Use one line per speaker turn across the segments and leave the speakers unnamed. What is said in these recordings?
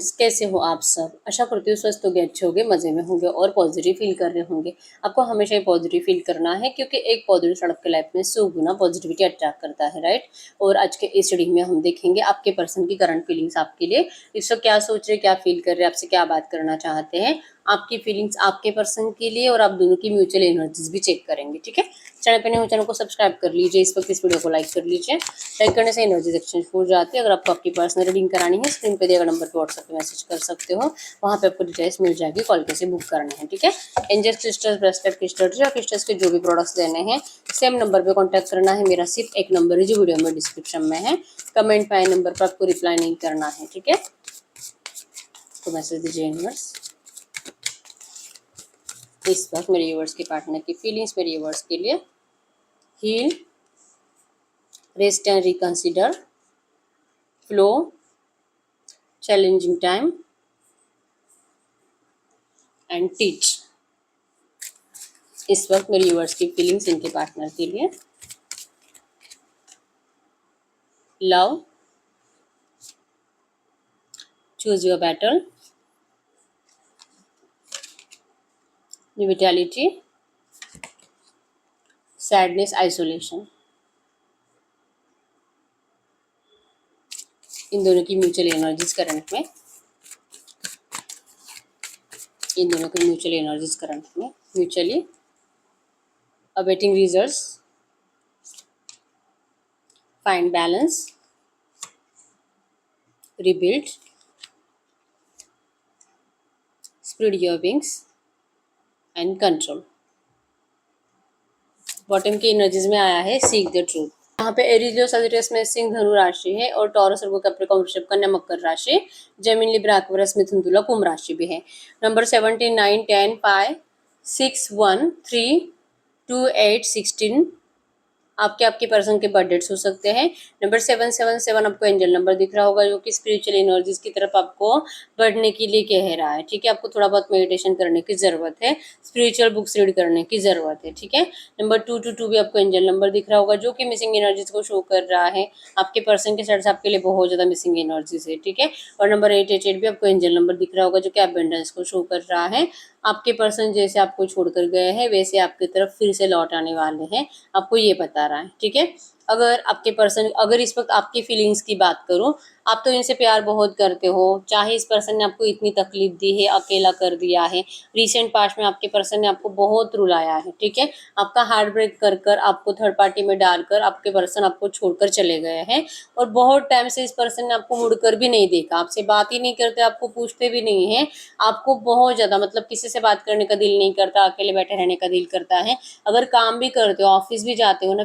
Friends, कैसे हो आप सब। आशा करती हूँ स्वस्थ होगे, अच्छे होगे, मज़े में होंगे और पॉजिटिव फील कर रहे होंगे। आपको हमेशा ही पॉजिटिव फील करना है क्योंकि एक पॉजिटिव सड़क के लाइफ में 100 गुना पॉजिटिविटी अट्रैक्ट करता है, राइट। और आज के इस रीडिंग में हम देखेंगे आपके पर्सन की करंट फीलिंग्स आपके लिए, इस वक्त क्या सोच रहे, क्या फील कर रहे हैं, आपसे क्या बात करना चाहते हैं, आपकी फीलिंग्स आपके पर्सन के लिए, और आप दोनों की म्यूचुअल एनर्जीज भी चेक करेंगे। ठीक है, चैनल पे नए हो चैनल को सब्सक्राइब कर लीजिए, इस वक्त इस वीडियो को लाइक कर लीजिए। लाइक करने से एनर्जीज एक्सचेंज हो जाती है। अगर आपको आपकी पर्सनल रीडिंग करानी है, स्क्रीन पे दिए गए नंबर पर व्हाट्सएप पे मैसेज कर सकते हो, वहाँ पे आपको डिटेल्स मिल जाएगी, कॉल कैसे बुक करना है। ठीक है, एंजल्स, क्रिस्टल्स, ब्रेसलेट, क्रिस्टल्स या क्रिस्टल्स के जो भी प्रोडक्ट्स लेने हैं सेम नंबर पे कांटेक्ट करना है। मेरा सिर्फ एक नंबर है जो वीडियो में डिस्क्रिप्शन में है, कमेंट पे आए नंबर पर आपको रिप्लाई नहीं करना है। ठीक है, तो मैसेज दीजिए यूनिवर्स। इस वक्त मेरे व्यूअर्स के पार्टनर की फीलिंग्स मेरे व्यूअर्स के लिए। Heal, rest and reconsider, flow, challenging time and teach. इस वक्त मेरे व्यूअर्स की फीलिंग्स इनके पार्टनर के लिए। Love, choose your battle, vitality, sadness, isolation. इन दोनों की म्यूचुअल एनर्जीज करंट में, इन दोनों की म्यूचुअल एनर्जीज करंट में mutually awaiting results, find balance, rebuild, spread your wings and control। Bottom की एनर्जीज में आया है सीक द ट्रूथ। यहाँ पे एरीज, लियो, सजिटेरियस में सिंह धनु राशि है, और टॉरस, वर्गो, कैप्रिकॉर्न, वृषभ, कन्या, मकर राशि, जेमिनी, लिब्रा, एक्वेरियस, मिथुन, तुला, कुंभ राशि भी है। नंबर 17, 9, 10, 5, 6, 1, 3, 2, 8, 16 आपके पर्सन के बर्थ डेट्स हो सकते हैं। नंबर 777 आपको एंजल नंबर दिख रहा होगा जो कि स्पिरिचुअल एनर्जीज की तरफ आपको बढ़ने के लिए कह रहा है। ठीक है, आपको थोड़ा बहुत मेडिटेशन करने की जरूरत है, स्पिरिचुअल बुक्स रीड करने की जरूरत है। ठीक है, नंबर 222 भी आपको एंजल नंबर दिख रहा होगा जो कि मिसिंग एनर्जीज को शो कर रहा है। आपके पर्सन के साइड से आपके लिए बहुत ज्यादा मिसिंग एनर्जीज है। ठीक है, और नंबर 888 भी आपको एंजल नंबर दिख रहा होगा जो कि अबंडेंस को शो कर रहा है। आपके पर्सन जैसे आपको छोड़कर गए हैं वैसे आपकी तरफ फिर से लौट आने वाले हैं, आपको ये बता रहा है। ठीक है, अगर आपके पर्सन, अगर इस वक्त आपकी फीलिंग्स की बात करूं, आप तो इनसे प्यार बहुत करते हो, चाहे इस पर्सन ने आपको इतनी तकलीफ दी है, अकेला कर दिया है, रिसेंट पास्ट में आपके पर्सन ने आपको बहुत रुलाया है। ठीक है, आपका हार्ट ब्रेक कर कर, आपको थर्ड पार्टी में डालकर आपके पर्सन आपको छोड़कर चले गए हैं, और बहुत टाइम से इस पर्सन ने आपको मुड़कर भी नहीं देखा, आपसे बात ही नहीं करते, आपको पूछते भी नहीं है, आपको बहुत ज्यादा मतलब किसी से बात करने का दिल नहीं करता, अकेले बैठे रहने का दिल करता है। अगर काम भी करते हो, ऑफिस भी जाते हो ना,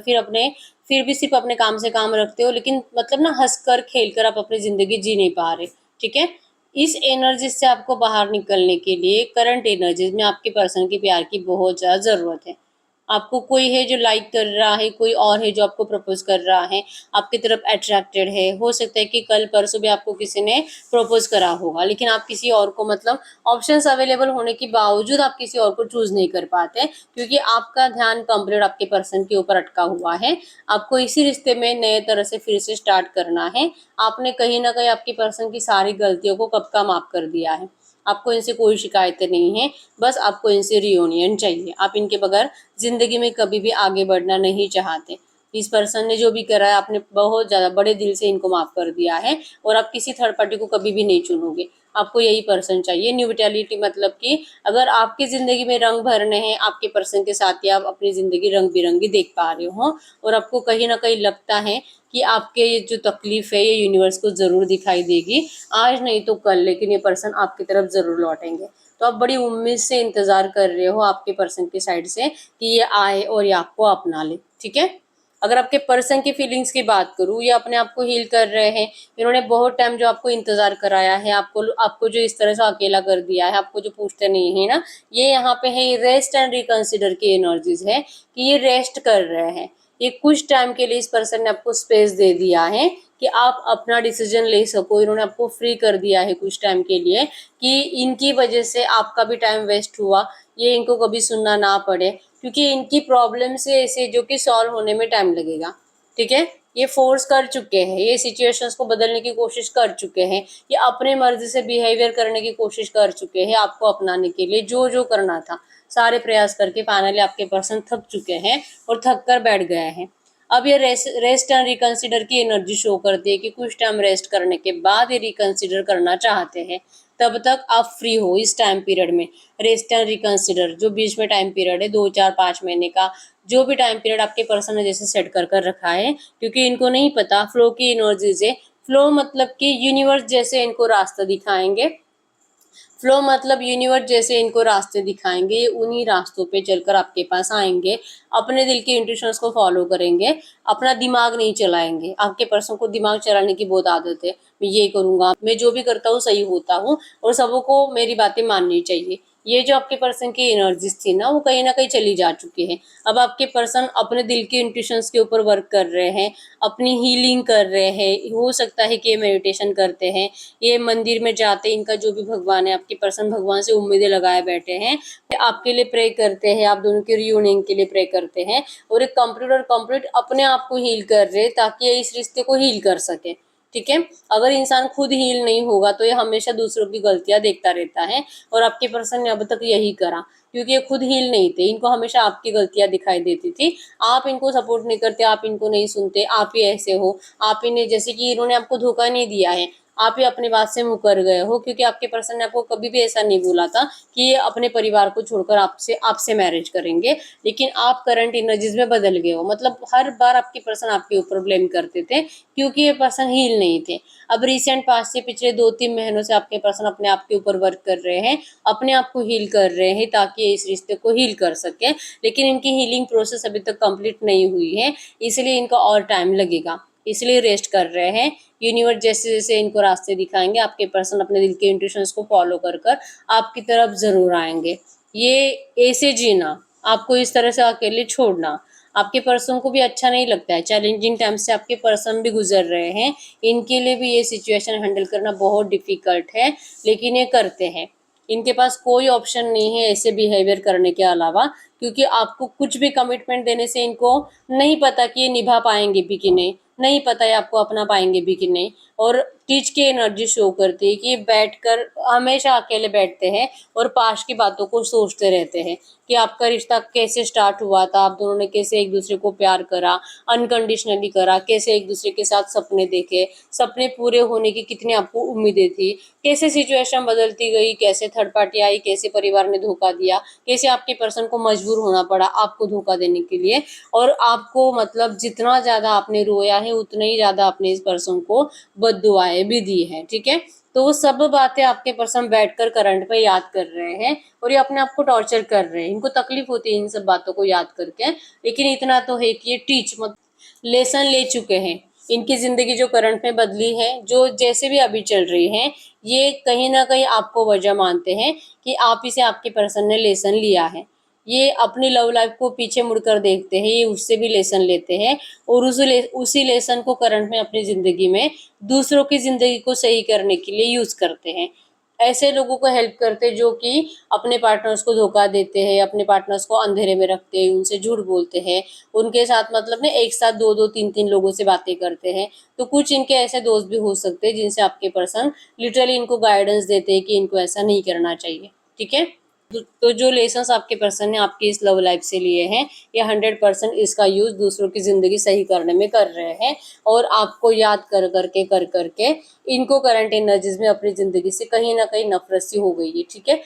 फिर भी सिर्फ अपने काम से काम रखते हो, लेकिन मतलब ना हंसकर खेलकर आप अपनी जिंदगी जी नहीं पा रहे। ठीक है, इस एनर्जी से आपको बाहर निकलने के लिए करंट एनर्जीज में आपके पर्सन की प्यार की बहुत ज्यादा जरूरत है। आपको कोई है जो लाइक कर रहा है, कोई और है जो आपको प्रपोज कर रहा है, आपकी तरफ अट्रैक्टेड है। हो सकता है कि कल परसों भी आपको किसी ने प्रपोज करा होगा, लेकिन आप किसी और को मतलब ऑप्शंस अवेलेबल होने के बावजूद आप किसी और को चूज नहीं कर पाते, क्योंकि आपका ध्यान कंप्लीट आपके पर्सन के ऊपर अटका हुआ है। आपको इसी रिश्ते में नए तरह से फिर से स्टार्ट करना है। आपने कहीं ना कहीं आपकी पर्सन की सारी गलतियों को कब का माफ कर दिया है। आपको इनसे कोई शिकायतें नहीं है, बस आपको इनसे रियूनियन चाहिए। आप इनके बगैर जिंदगी में कभी भी आगे बढ़ना नहीं चाहते। इस पर्सन ने जो भी करा है आपने बहुत ज्यादा बड़े दिल से इनको माफ कर दिया है, और आप किसी थर्ड पार्टी को कभी भी नहीं चुनोगे। आपको यही पर्सन चाहिए। न्यू विटैलिटी मतलब कि अगर आपकी जिंदगी में रंग भरने हैं, आपके पर्सन के साथ ही आप अपनी जिंदगी रंग बिरंगी देख पा रहे हो, और आपको कहीं ना कहीं लगता है कि आपके ये जो तकलीफ है ये यूनिवर्स को जरूर दिखाई देगी, आज नहीं तो कल, लेकिन ये पर्सन आपकी तरफ जरूर लौटेंगे। तो आप बड़ी उम्मीद से इंतजार कर रहे हो आपके पर्सन की साइड से कि ये आए और ये आपको अपना ले। ठीक है, अगर आपके पर्सन की फीलिंग्स की बात करूँ, ये अपने आप को हील कर रहे हैं। इन्होंने बहुत टाइम जो आपको इंतजार कराया है, आपको आपको जो इस तरह से अकेला कर दिया है, आपको जो पूछते नहीं है ना, ये यहाँ पे है रेस्ट एंड रिकंसिडर की एनर्जीज है कि ये रेस्ट कर रहे हैं। ये कुछ टाइम के लिए इस पर्सन ने आपको स्पेस दे दिया है कि आप अपना डिसीजन ले सको। इन्होंने आपको फ्री कर दिया है कुछ टाइम के लिए कि इनकी वजह से आपका भी टाइम वेस्ट हुआ, ये इनको कभी सुनना ना पड़े, क्योंकि इनकी प्रॉब्लम से ऐसे जो कि सॉल्व होने में टाइम लगेगा। ठीक है, ये फोर्स कर चुके हैं, ये सिचुएशंस को बदलने की कोशिश कर चुके हैं, ये अपने मर्जी से बिहेवियर करने की कोशिश कर चुके हैं आपको अपनाने के लिए। जो जो करना था सारे प्रयास करके फाइनली आपके पर्सन थक चुके हैं और थक कर बैठ गए हैं। अब ये रेस्ट एंड रिकंसिडर की एनर्जी शो करती है कि कुछ टाइम रेस्ट करने के बाद ये रिकंसिडर करना चाहते हैं। तब तक आप फ्री हो इस टाइम पीरियड में। रेस्ट एंड रिकंसिडर जो बीच में टाइम पीरियड है 2 4 5 महीने का, जो भी टाइम पीरियड आपके पर्सन ने जैसे सेट कर रखा है, क्योंकि इनको नहीं पता फ्लो की एनर्जी से। फ्लो मतलब कि यूनिवर्स जैसे इनको रास्ता दिखाएंगे, फ्लो मतलब यूनिवर्स जैसे इनको रास्ते दिखाएंगे, ये उन्हीं रास्तों पे चलकर आपके पास आएंगे। अपने दिल के इंट्यूशंस को फॉलो करेंगे, अपना दिमाग नहीं चलाएंगे। आपके पर्सन को दिमाग चलाने की बहुत आदत है, मैं ये करूंगा, मैं जो भी करता हूँ सही होता हूँ और सबको मेरी बातें माननी चाहिए। ये जो आपके पर्सन की एनर्जीज थी ना, वो कहीं ना कहीं चली जा चुकी है। अब आपके पर्सन अपने दिल के इंट्यूशंस के ऊपर वर्क कर रहे हैं, अपनी हीलिंग कर रहे हैं। हो सकता है कि ये मेडिटेशन करते हैं, ये मंदिर में जाते, इनका जो भी भगवान है, आपके पर्सन भगवान से उम्मीदें लगाए बैठे हैं, आपके लिए प्रे करते हैं, आप दोनों के रियूनियन के लिए प्रे करते हैं और एक कंप्लीट अपने आप को हील कर रहे हैं ताकि ये इस रिश्ते को हील कर सके। ठीक है, अगर इंसान खुद हील नहीं होगा तो ये हमेशा दूसरों की गलतियां देखता रहता है और आपके पर्सन ने अब तक यही करा, क्योंकि ये खुद हील नहीं थे, इनको हमेशा आपकी गलतियां दिखाई देती थी। आप इनको सपोर्ट नहीं करते, आप इनको नहीं सुनते, आप ही ऐसे हो, आप ही ने, जैसे कि इन्होंने आपको धोखा नहीं दिया है, आप ही अपनी बात से मुकर गए हो, क्योंकि आपके पर्सन ने आपको कभी भी ऐसा नहीं बोला था कि ये अपने परिवार को छोड़कर आपसे मैरिज करेंगे। लेकिन आप करंट एनर्जीज में बदल गए हो, मतलब हर बार आपके पर्सन आपके ऊपर ब्लेम करते थे क्योंकि ये पर्सन हील नहीं थे। अब रिसेंट पास्ट से पिछले 2 3 महीनों से आपके पर्सन अपने आप के ऊपर वर्क कर रहे हैं, अपने आप को हील कर रहे हैं ताकि इस रिश्ते को हील कर सके। लेकिन इनकी हीलिंग प्रोसेस अभी तक कंप्लीट नहीं हुई है, इसलिए इनका और टाइम लगेगा, इसलिए रेस्ट कर रहे हैं। यूनिवर्स जैसे जैसे इनको रास्ते दिखाएंगे, आपके पर्सन अपने दिल के इंट्यूशंस को फॉलो कर आपकी तरफ जरूर आएंगे। ये ऐसे जीना, आपको इस तरह से अकेले छोड़ना आपके पर्सन को भी अच्छा नहीं लगता है। चैलेंजिंग टाइम से आपके पर्सन भी गुजर रहे हैं, इनके लिए भी ये सिचुएशन हैंडल करना बहुत डिफिकल्ट है, लेकिन ये करते हैं। इनके पास कोई ऑप्शन नहीं है ऐसे बिहेवियर करने के अलावा, क्योंकि आपको कुछ भी कमिटमेंट देने से इनको नहीं पता कि ये निभा पाएंगे भी कि नहीं, नहीं पता है आपको अपना पाएंगे भी कि नहीं। और टीच की एनर्जी शो करती है कि बैठकर हमेशा अकेले बैठते हैं और पास्ट की बातों को सोचते रहते हैं कि आपका रिश्ता कैसे स्टार्ट हुआ था, आप दोनों ने कैसे एक दूसरे को प्यार करा, अनकंडीशनली करा, कैसे एक दूसरे के साथ सपने देखे, सपने पूरे होने की कितनी आपको उम्मीदें थी, कैसे सिचुएशन बदलती गई, कैसे थर्ड पार्टी आई, कैसे परिवार ने धोखा दिया, कैसे आपके पर्सन को मजबूर होना पड़ा आपको धोखा देने के लिए। और आपको मतलब जितना ज्यादा आपने रोया है उतना ही ज्यादा आपने इस पर्सन को बद्दुआएं भी दी है। ठीक है, तो वो सब बातें आपके पर्सन बैठकर करंट पे याद कर रहे हैं और ये अपने आप को टॉर्चर कर रहे हैं, इनको तकलीफ होती है इन सब बातों को याद करके। लेकिन इतना तो है कि ये टीच मत लेसन ले चुके हैं। इनकी जिंदगी जो करंट में बदली है, जो जैसे भी अभी चल रही है, ये कहीं ना कहीं आपको वजह मानते हैं कि आप इसे आपके पर्सन ने लेसन लिया है। ये अपनी लव लाइफ को पीछे मुड़कर देखते हैं, ये उससे भी लेसन लेते हैं और उसी लेसन को करंट में अपनी जिंदगी में दूसरों की जिंदगी को सही करने के लिए यूज करते हैं। ऐसे लोगों को हेल्प करते हैं जो कि अपने पार्टनर्स को धोखा देते हैं, अपने पार्टनर्स को अंधेरे में रखते हैं, उनसे झूठ बोलते हैं, उनके साथ मतलब ना एक साथ दो दो तीन तीन लोगों से बातें करते हैं। तो कुछ इनके ऐसे दोस्त भी हो सकते हैं जिनसे आपके पर्सन लिटरली इनको गाइडेंस देते हैं कि इनको ऐसा नहीं करना चाहिए। ठीक है, तो जो लेसन्स आपके पर्सन ने आपकी इस लव लाइफ से लिए हैं, ये 100% इसका यूज दूसरों की जिंदगी सही करने में कर रहे हैं और आपको याद कर करके इनको करंट एनर्जीज में अपनी जिंदगी से कहीं ना कहीं नफरत सी हो गई है। ठीक है,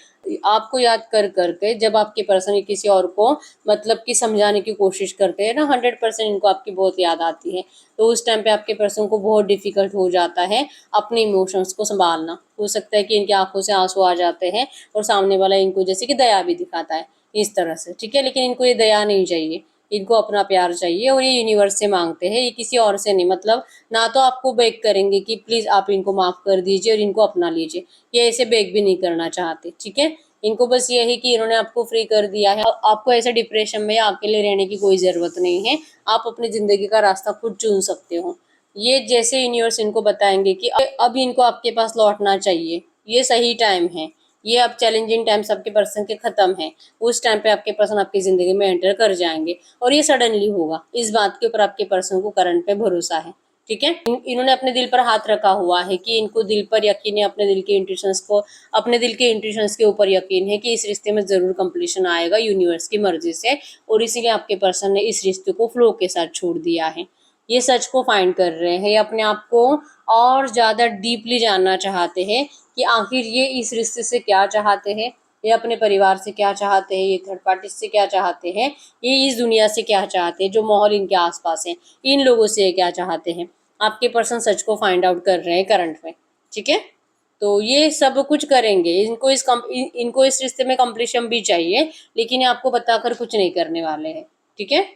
आपको याद कर करके जब आपके पर्सन किसी और को मतलब कि समझाने की कोशिश करते हैं ना, 100% इनको आपकी बहुत याद आती है। तो उस टाइम पे आपके पर्सन को बहुत डिफिकल्ट हो जाता है अपने इमोशंस को संभालना। हो सकता है कि इनकी आंखों से आंसू आ जाते हैं और सामने वाला इनको जैसे कि दया भी दिखाता है इस तरह से। ठीक है, लेकिन इनको ये दया नहीं चाहिए, इनको अपना प्यार चाहिए और ये यूनिवर्स से मांगते हैं, ये किसी और से नहीं। मतलब ना तो आपको बेग करेंगे कि प्लीज आप इनको माफ कर दीजिए और इनको अपना लीजिए, ये ऐसे बेग भी नहीं करना चाहते। ठीक है, इनको बस ये है कि इन्होंने आपको फ्री कर दिया है, आपको ऐसे डिप्रेशन में या अकेले रहने की कोई जरूरत नहीं है, आप अपनी जिंदगी का रास्ता खुद चुन सकते हो। ये जैसे यूनिवर्स इनको बताएंगे कि अब इनको आपके पास लौटना चाहिए, ये सही टाइम है, ये अब चैलेंजिंग टाइम्स आपके पर्सन के खत्म है, उस टाइम पे आपके पर्सन आपकी जिंदगी में एंटर कर जाएंगे और ये सडनली होगा। इस बात के ऊपर आपके पर्सन को करंट पे भरोसा है। ठीक है, इन्होंने अपने दिल पर हाथ रखा हुआ है कि इनको दिल पर यकीन है, अपने दिल के इंट्यूशंस के ऊपर यकीन है कि इस रिश्ते में जरूर कंप्लीशन आएगा यूनिवर्स की मर्जी से, और इसीलिए आपके पर्सन ने इस रिश्ते को फ्लो के साथ छोड़ दिया है। ये सच को फाइंड कर रहे हैं, ये अपने आप को और ज्यादा डीपली जानना चाहते हैं कि आखिर ये इस रिश्ते से क्या चाहते हैं, ये अपने परिवार से क्या चाहते हैं, ये थर्ड पार्टी से क्या चाहते हैं, ये इस दुनिया से क्या चाहते हैं, जो माहौल इनके आसपास है इन लोगों से ये क्या चाहते हैं। आपके पर्सन सच को फाइंड आउट कर रहे हैं करंट में। ठीक है, तो ये सब कुछ करेंगे। इनको इस रिश्ते में कंप्लीशन भी चाहिए, लेकिन ये आपको बताकर कुछ नहीं करने वाले हैं। ठीक है,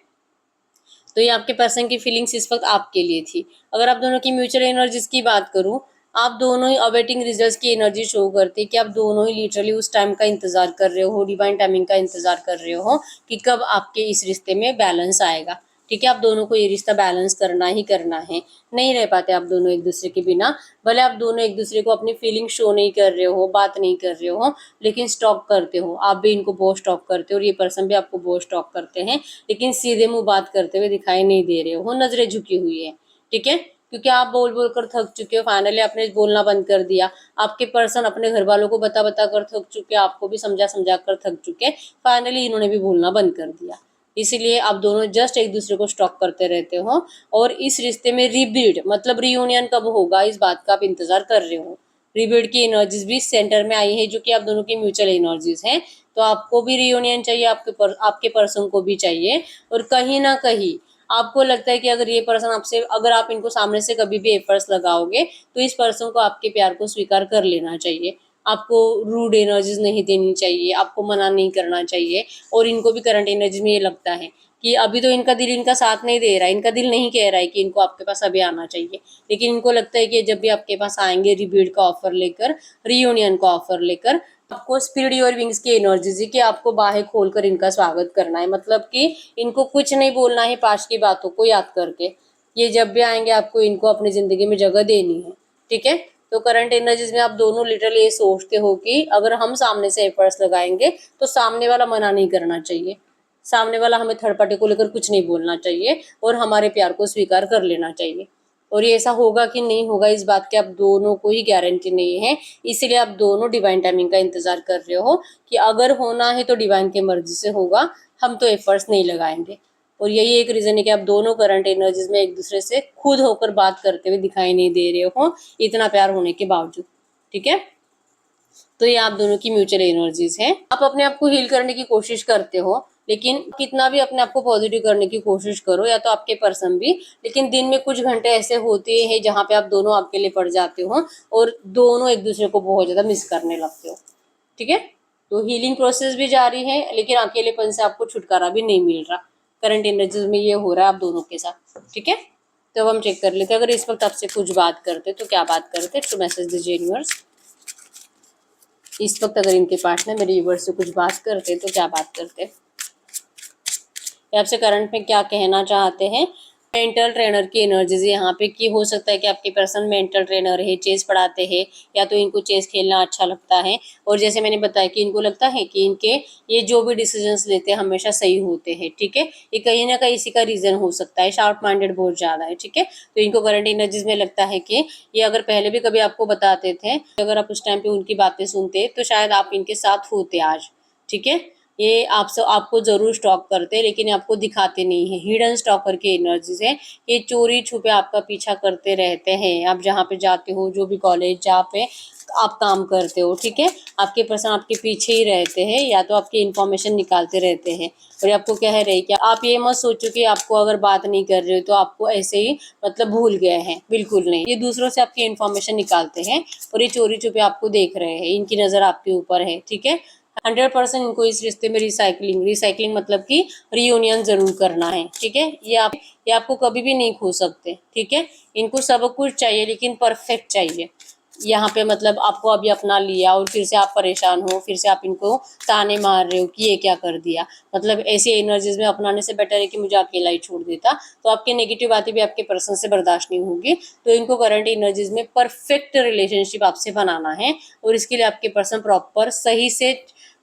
तो ये आपके पर्सन की फीलिंग्स इस वक्त आपके लिए थी। अगर आप दोनों की म्यूचुअल एनर्जीज की बात करूं, आप दोनों ही अवेटिंग रिजल्ट्स की एनर्जी शो करती है कि आप दोनों ही लिटरली उस टाइम का इंतजार कर रहे हो, डिवाइन टाइमिंग का इंतजार कर रहे हो कि कब आपके इस रिश्ते में बैलेंस आएगा। ठीक है, आप दोनों को ये रिश्ता बैलेंस करना ही करना है। नहीं रह पाते आप दोनों एक दूसरे के बिना। भले आप दोनों एक दूसरे को अपनी फीलिंग शो नहीं कर रहे हो, बात नहीं कर रहे हो, लेकिन स्टॉक करते हो। आप भी इनको बहुत स्टॉक करते हो और ये पर्सन भी आपको बहुत स्टॉक करते हैं, लेकिन सीधे मुंह बात करते हुए दिखाई नहीं दे रहे हो, नजरें झुकी हुई है। ठीक है, क्योंकि आप बोल बोल कर थक चुके हो, फाइनली आपने बोलना बंद कर दिया। आपके पर्सन अपने घर वालों को बता बता कर थक चुके, आपको भी समझा समझा कर थक चुके, फाइनली इन्होंने भी बोलना बंद कर दिया। इसीलिए आप दोनों जस्ट एक दूसरे को स्टॉक करते रहते हो, और इस रिश्ते में रीबिल्ड मतलब रीयूनियन कब होगा इस बात का आप इंतजार कर रहे हो। रीबिल्ड की एनर्जीज भी सेंटर में आई है, जो कि आप दोनों की म्यूचुअल एनर्जीज हैं। तो आपको भी रीयूनियन चाहिए, आपके पर्सन को भी चाहिए। और कहीं ना कहीं आपको लगता है कि अगर ये पर्सन आपसे, अगर आप इनको सामने से कभी भी एफर्ट्स लगाओगे, तो इस पर्सन को आपके प्यार को स्वीकार कर लेना चाहिए। आपको रूड एनर्जीज नहीं देनी चाहिए, आपको मना नहीं करना चाहिए। और इनको भी करंट एनर्जी में ये लगता है कि अभी तो इनका दिल इनका साथ नहीं दे रहा है, इनका दिल नहीं कह रहा है कि इनको आपके पास अभी आना चाहिए, लेकिन इनको लगता है कि जब भी आपके पास आएंगे रिबीट का ऑफर लेकर, रीयूनियन का ऑफर लेकर, आपको स्पिरिट योर विंग्स की एनर्जी है कि आपको बाहें खोलकर इनका स्वागत करना है। मतलब कि इनको कुछ नहीं बोलना है, पास की बातों को याद करके ये जब भी आएंगे आपको इनको अपनी जिंदगी में जगह देनी है। ठीक है, तो करंट एनर्जीज में आप दोनों लिटरली ये सोचते हो कि अगर हम सामने से एफर्ट्स लगाएंगे तो सामने वाला मना नहीं करना चाहिए, सामने वाला हमें थर्ड पार्टी को लेकर कुछ नहीं बोलना चाहिए, और हमारे प्यार को स्वीकार कर लेना चाहिए। और ये ऐसा होगा कि नहीं होगा इस बात की आप दोनों को ही गारंटी नहीं है। इसीलिए आप दोनों डिवाइन टाइमिंग का इंतजार कर रहे हो कि अगर होना है तो डिवाइन की मर्जी से होगा, हम तो एफर्ट्स नहीं लगाएंगे। और यही एक रीजन है कि आप दोनों करंट एनर्जीज में एक दूसरे से खुद होकर बात करते हुए दिखाई नहीं दे रहे हो, इतना प्यार होने के बावजूद। ठीक है, तो ये आप दोनों की म्यूचुअल एनर्जीज है। आप अपने आप को हील करने की कोशिश करते हो, लेकिन कितना भी अपने आप को पॉजिटिव करने की कोशिश करो, या तो आपके पर्सन भी, लेकिन दिन में कुछ घंटे ऐसे होते हैं जहाँ पे आप दोनों अकेले पड़ जाते हो और दोनों एक दूसरे को बहुत ज्यादा मिस करने लगते हो। ठीक है, तो हीलिंग प्रोसेस भी जारी है, लेकिन अकेलेपन से आपको छुटकारा भी नहीं मिल रहा। करंट एनर्जीज में ये हो रहा है आप दोनों के साथ। ठीक है, तो अब हम चेक कर लेते हैं अगर इस वक्त आपसे कुछ बात करते तो क्या बात करते। तो मैसेज दीजिए यूनिवर्स, इस वक्त अगर इनके पार्टनर मेरे व्यूअर्स से कुछ बात करते तो क्या बात करते, आपसे करंट में क्या कहना चाहते हैं। मेंटल ट्रेनर की एनर्जीज यहाँ पे कि हो सकता है कि आपके पर्सन मेंटल ट्रेनर है, चेस पढ़ाते हैं, या तो इनको चेस खेलना अच्छा लगता है। और जैसे मैंने बताया कि इनको लगता है कि इनके ये जो भी डिसीजंस लेते हैं हमेशा सही होते हैं। ठीक है, ये कहीं ना कहीं इसी का रीजन हो सकता है, शार्प माइंडेड बहुत ज्यादा है। ठीक है, तो इनको करंट एनर्जीज में लगता है कि ये अगर पहले भी कभी आपको बताते थे, अगर आप उस टाइम पे उनकी बातें सुनते तो शायद आप इनके साथ होते आज। ठीक है, ये आपको जरूर स्टॉक करते हैं, लेकिन आपको दिखाते नहीं है। हिडन स्टॉकर की एनर्जीज है, ये चोरी छुपे आपका पीछा करते रहते हैं। आप जहाँ पे जाते हो, जो भी कॉलेज जहाँ पे आप काम करते हो, ठीक है, आपके पर्सन आपके पीछे ही रहते हैं, या तो आपकी इन्फॉर्मेशन निकालते रहते हैं। और आपको कह रहे हैं कि आप ये मत सोचो कि आपको अगर बात नहीं कर रहे हो तो आपको ऐसे ही मतलब भूल गए हैं, बिल्कुल नहीं। ये दूसरों से आपकी इन्फॉर्मेशन निकालते हैं और ये चोरी छुपे आपको देख रहे हैं, इनकी नजर आपके ऊपर है। ठीक है, 100% इनको इस रिश्ते में रिसाइकलिंग मतलब कि रियूनियन जरूर करना है। ठीक है, ये आपको कभी भी नहीं खो सकते। ठीक है, इनको सब कुछ चाहिए लेकिन परफेक्ट चाहिए। यहाँ पे मतलब आपको अभी अपना लिया और फिर से आप परेशान हो, फिर से आप इनको ताने मार रहे हो कि ये क्या कर दिया। मतलब ऐसी एनर्जीज में अपनाने से बेटर है कि मुझे अकेला ही छोड़ देता। तो आपकी नेगेटिव बातें भी आपके पर्सन से बर्दाश्त नहीं होगी। तो इनको करंट एनर्जीज में परफेक्ट रिलेशनशिप आपसे बनाना है और इसके लिए आपके पर्सन प्रॉपर सही से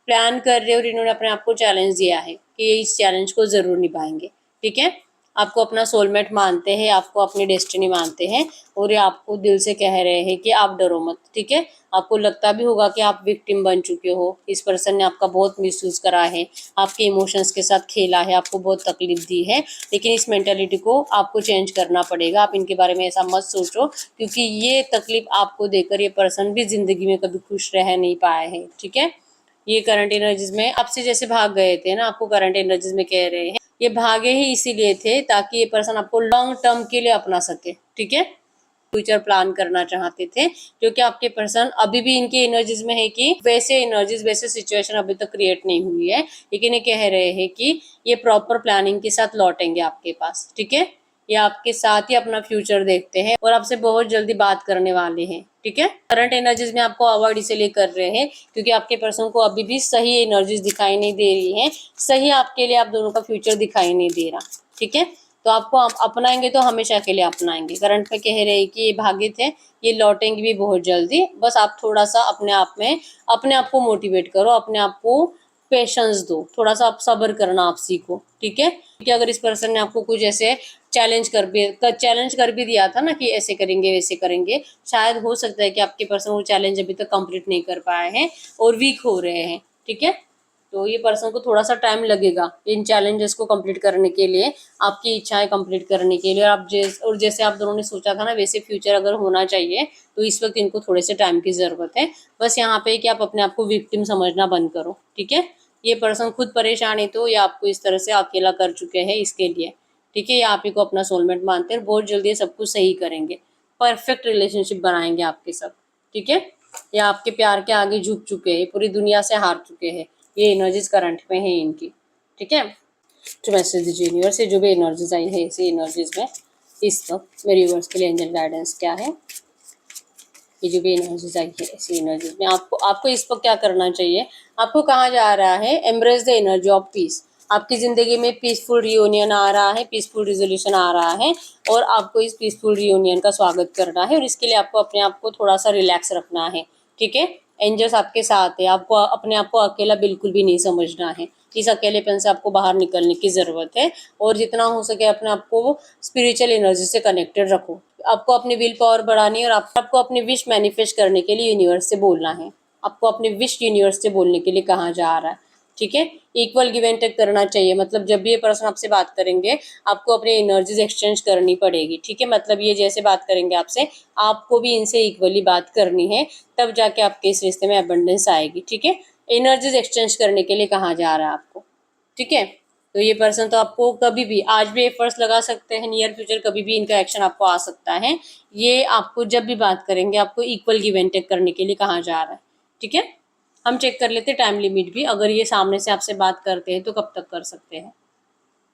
प्लान कर रहे हैं और इन्होंने अपने आप को चैलेंज दिया है कि ये इस चैलेंज को जरूर निभाएंगे। ठीक है, आपको अपना सोलमेट मानते हैं, आपको अपनी डेस्टिनी मानते हैं और ये आपको दिल से कह रहे हैं कि आप डरो मत। ठीक है, आपको लगता भी होगा कि आप विक्टिम बन चुके हो, इस पर्सन ने आपका बहुत मिसयूज करा है, आपके इमोशंस के साथ खेला है, आपको बहुत तकलीफ दी है। लेकिन इस मेंटालिटी को आपको चेंज करना पड़ेगा। आप इनके बारे में ऐसा मत सोचो, क्योंकि ये तकलीफ आपको देकर ये पर्सन भी जिंदगी में कभी खुश रह नहीं पाए हैं। ठीक है, ये करंट एनर्जीज में आपसे जैसे भाग गए थे ना, आपको करंट एनर्जीज में कह रहे हैं ये भागे ही इसीलिए थे ताकि ये पर्सन आपको लॉन्ग टर्म के लिए अपना सके। ठीक है, फ्यूचर प्लान करना चाहते थे, क्योंकि आपके पर्सन अभी भी इनकी एनर्जीज में है कि वैसे एनर्जीज वैसे सिचुएशन अभी तक क्रिएट नहीं हुई है, लेकिन ये कह रहे हैं कि ये प्रॉपर प्लानिंग के साथ लौटेंगे आपके पास। ठीक है, ये आपके साथ ही अपना फ्यूचर देखते हैं और आपसे बहुत जल्दी बात करने वाले हैं। ठीक है, करंट एनर्जीज में आपको अवॉइड इसलिए कर रहे हैं क्योंकि आपके पर्सन को अभी भी सही एनर्जीज दिखाई नहीं दे रही है, सही आपके लिए आप दोनों का फ्यूचर दिखाई नहीं दे रहा। ठीक है, तो आपको आप अपनाएंगे तो हमेशा के लिए अपनाएंगे। करंट में कह रहे हैं कि ये भागे थे, ये लौटेंगे भी बहुत जल्दी। बस आप थोड़ा सा अपने आप में अपने आप को मोटिवेट करो, अपने आप को पेशेंस दो, थोड़ा सा आप सब्र करना आप सीखो। ठीक है, क्योंकि अगर इस पर्सन ने आपको कुछ ऐसे चैलेंज कर भी दिया था ना कि ऐसे करेंगे वैसे करेंगे, शायद हो सकता है कि आपके पर्सन वो चैलेंज अभी तक कंप्लीट नहीं कर पाए हैं और वीक हो रहे हैं। ठीक है, तो ये पर्सन को थोड़ा सा टाइम लगेगा इन चैलेंजेस को कंप्लीट करने के लिए, आपकी इच्छाएं कंप्लीट करने के लिए। और जैसे आप दोनों ने सोचा था ना वैसे फ्यूचर अगर होना चाहिए, तो इस वक्त इनको थोड़े से टाइम की जरूरत है। बस यहाँ पे कि आप अपने आप को विक्टिम समझना बंद करो। ठीक है, ये पर्सन खुद परेशान है तो ये आपको इस तरह से अकेला कर चुके हैं इसके लिए। ठीक है, ये आप ही को अपना सोलमेट मानते हैं, बहुत जल्दी ये सब कुछ सही करेंगे, परफेक्ट रिलेशनशिप बनाएंगे आपके सब। ठीक है, ये आपके प्यार के आगे झुक चुके हैं, पूरी दुनिया से हार चुके हैं। ये एनर्जीज करंट में है इनकी। ठीक है, तो मैसेज दीजिए यूनिवर्स से जो भी एनर्जीज आई है इसी एनर्जीज में इस वक्त मेरे यूनिवर्स के लिए एंजल गाइडेंस क्या है। ये जो भी एनर्जीज आई है ऐसी एनर्जीज में आपको इस वक्त क्या करना चाहिए, आपको कहा जा रहा है embrace the energy of peace. आपकी जिंदगी में पीसफुल रियूनियन आ रहा है, पीसफुल रिजोल्यूशन आ रहा है और आपको इस पीसफुल रियूनियन का स्वागत करना है और इसके लिए आपको अपने आप को थोड़ा सा रिलैक्स रखना है। ठीक है, एंजल्स आपके साथ है, आपको अपने आप को अकेला बिल्कुल भी नहीं समझना है। इस अकेलेपन से आपको बाहर निकलने की ज़रूरत है और जितना हो सके अपने आप को स्पिरिचुअल एनर्जी से कनेक्टेड रखो। आपको अपनी विल पावर बढ़ानी है और आपको अपनी विश मैनिफेस्ट करने के लिए यूनिवर्स से बोलना है। आपको अपनी विश यूनिवर्स से बोलने के लिए कहा जा रहा है। ठीक है, इक्वल गिव एंड टेक करना चाहिए। मतलब जब भी ये पर्सन आपसे बात करेंगे आपको अपनी एनर्जीज एक्सचेंज करनी पड़ेगी। ठीक है, मतलब ये जैसे बात करेंगे आपसे, आपको भी इनसे इक्वली बात करनी है, तब जाके आपके इस रिश्ते में अबंडेंस आएगी। ठीक है, एनर्जीज एक्सचेंज करने के लिए कहा जा रहा है आपको। ठीक है, तो ये पर्सन तो आपको कभी भी आज भी एफर्ट्स लगा सकते हैं, नियर फ्यूचर कभी भी इनका एक्शन आपको आ सकता है। ये आपको जब भी बात करेंगे आपको इक्वल गिव एंड टेक करने के लिए कहा जा रहा है। ठीक है, हम चेक कर लेते हैं टाइम लिमिट भी, अगर ये सामने से आपसे बात करते हैं तो कब तक कर सकते हैं।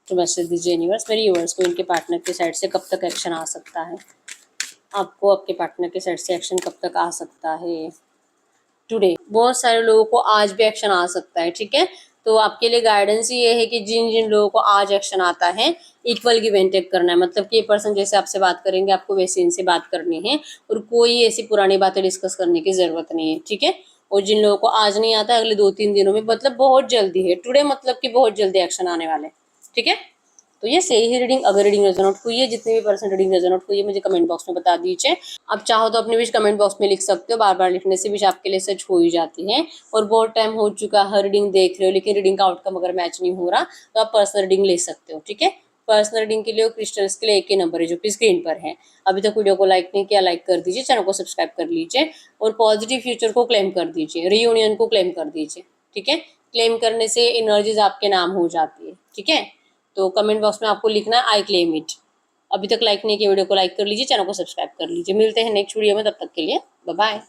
तो मैसेज दीजिए यूनिवर्स मेरे यूवर्स को इनके पार्टनर की साइड से कब तक एक्शन आ सकता है, आपको आपके पार्टनर की साइड से एक्शन कब तक आ सकता है टुडे। बहुत सारे लोगों को आज भी एक्शन आ सकता है। ठीक है, तो आपके लिए गाइडेंस ये है कि जिन जिन लोगों को आज एक्शन आता है इक्वल गिव एंड टेक करना है। मतलब कि ये पर्सन जैसे आपसे बात करेंगे आपको वैसे इनसे बात करनी है और कोई ऐसी पुरानी बातें डिस्कस करने की जरूरत नहीं है। ठीक है, और जिन लोगों को आज नहीं आता अगले 2-3 दिनों में, मतलब बहुत जल्दी है टुडे, मतलब कि बहुत जल्दी एक्शन आने वाले। ठीक है, तो ये सही ही रीडिंग। अगर रीडिंग रेजोनेट हुई है, जितने भी पर्सन रीडिंग रेजोनेट हुई है मुझे कमेंट बॉक्स में बता दीजिए। आप चाहो तो अपनी विश कमेंट बॉक्स में लिख सकते हो, बार बार लिखने से विश आपके लिए सच हो ही जाती है। और बहुत टाइम हो चुका हर रीडिंग देख रहे हो लेकिन रीडिंग का आउटकम अगर मैच नहीं हो रहा तो आप पर्सनल रीडिंग ले सकते हो। ठीक है, पर्सनल रीडिंग के लिए और क्रिस्टल्स के लिए एक ही नंबर है जो कि स्क्रीन पर है। अभी तक वीडियो को लाइक नहीं किया, लाइक कर दीजिए, चैनल को सब्सक्राइब कर लीजिए और पॉजिटिव फ्यूचर को क्लेम कर दीजिए, रियूनियन को क्लेम कर दीजिए। ठीक है, क्लेम करने से एनर्जीज आपके नाम हो जाती है। ठीक है, तो कमेंट बॉक्स में आपको लिखना है आई क्लेम इट। अभी तक लाइक नहीं किया वीडियो को लाइक कर लीजिए, चैनल को सब्सक्राइब कर लीजिए। मिलते हैं नेक्स्ट वीडियो में, तब तक के लिए बाय बाय।